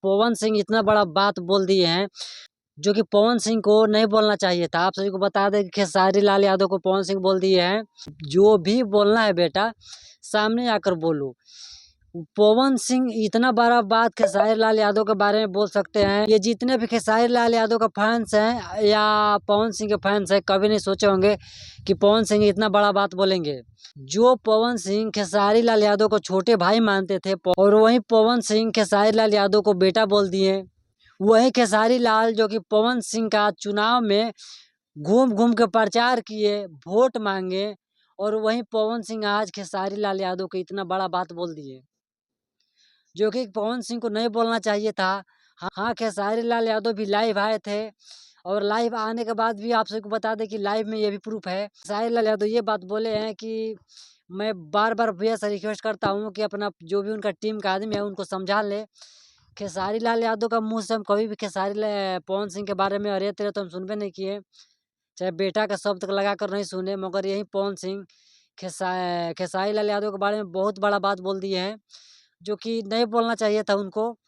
पवन सिंह इतना बड़ा बात बोल दिए हैं, जो कि पवन सिंह को नहीं बोलना चाहिए था। आप सभी को बता दें कि खेसारी लाल यादव को पवन सिंह बोल दिए हैं, जो भी बोलना है बेटा सामने आकर बोलो। पवन सिंह इतना बड़ा बात खेसारी लाल यादव के बारे में बोल सकते हैं। ये जितने भी खेसारी लाल यादव का फैंस हैं या पवन सिंह के फैंस हैं, कभी नहीं सोचे होंगे कि पवन सिंह इतना बड़ा बात बोलेंगे। जो पवन सिंह खेसारी लाल यादव को छोटे भाई मानते थे, और वहीं पवन सिंह खेसारी लाल यादव को बेटा बोल दिए। वही खेसारी लाल जो कि पवन सिंह का चुनाव में घूम घूम के प्रचार किए, वोट मांगे, और वहीं पवन सिंह आज खेसारी लाल यादव को इतना बड़ा बात बोल दिए, जो कि पवन सिंह को नहीं बोलना चाहिए था। हाँ, खेसारी लाल यादव भी लाइव आए थे, और लाइव आने के बाद भी आप सबको बता दें कि लाइव में ये भी प्रूफ है। खेसारी लाल यादव ये बात बोले हैं कि मैं बार बार भैया से रिक्वेस्ट करता हूँ कि अपना जो भी उनका टीम का आदमी है उनको समझा ले। खेसारी लाल यादव का मुँह से हम कभी भी पवन सिंह के बारे में अरे तेरे तो हम सुनबे नहीं किए, चाहे बेटा का शब्द लगा कर नहीं सुने, मगर यही पवन सिंह खेसारी लाल यादव के बारे में बहुत बड़ा बात बोल दिए हैं, जो कि नहीं बोलना चाहिए था उनको।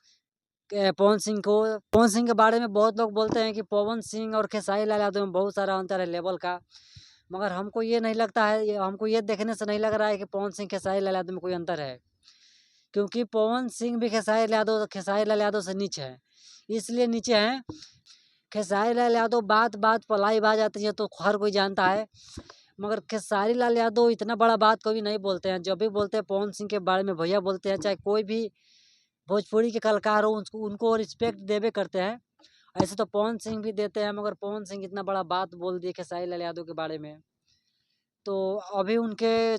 पवन सिंह को, पवन सिंह के बारे में बहुत लोग बोलते हैं कि पवन सिंह और खेसारी लाल यादव में बहुत सारा अंतर है लेवल का, मगर हमको ये नहीं लगता है। हमको ये देखने से नहीं लग रहा है कि पवन सिंह खेसारी लाल यादव में कोई अंतर है, क्योंकि पवन सिंह भी खेसारी लाल यादव से नीचे है। इसलिए नीचे हैं, खेसारी लाल यादव बात बात पर लाइव आ जाती है तो हर कोई जानता है, मगर खेसारी लाल यादव इतना बड़ा बात कभी नहीं बोलते हैं। जब भी बोलते हैं पवन सिंह के बारे में भैया बोलते हैं, चाहे कोई भी भोजपुरी के कलाकार हो उनको रिस्पेक्ट देवे करते हैं। ऐसे तो पवन सिंह भी देते हैं, मगर पवन सिंह इतना बड़ा बात बोल दिए खेसारी लाल यादव के बारे में। तो अभी अभी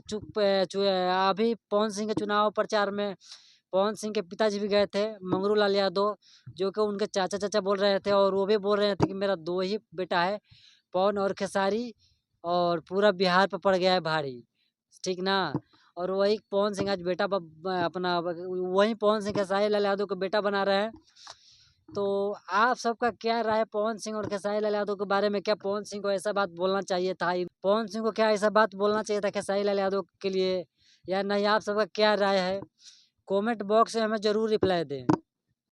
पवन सिंह के चुनाव प्रचार में पवन सिंह के पिताजी भी गए थे, मंगरू लाल यादव, जो कि उनके चाचा चाचा बोल रहे थे, और वो भी बोल रहे थे कि मेरा 2 ही बेटा है, पवन और खेसारी, और पूरा बिहार पे पड़ गया है भारी, ठीक ना। और वही पवन सिंह आज बेटा अपना वही पवन सिंह खेसारी लाल यादव को बेटा बना रहे हैं। तो आप सबका क्या राय पवन सिंह और खेसारी लाल यादव के बारे में? क्या पवन सिंह को ऐसा बात बोलना चाहिए था? पवन सिंह को क्या ऐसा बात बोलना चाहिए था खेसारी लाल यादव के लिए, या नहीं? आप सबका क्या राय है? कमेंट बॉक्स में हमें ज़रूर रिप्लाई दें।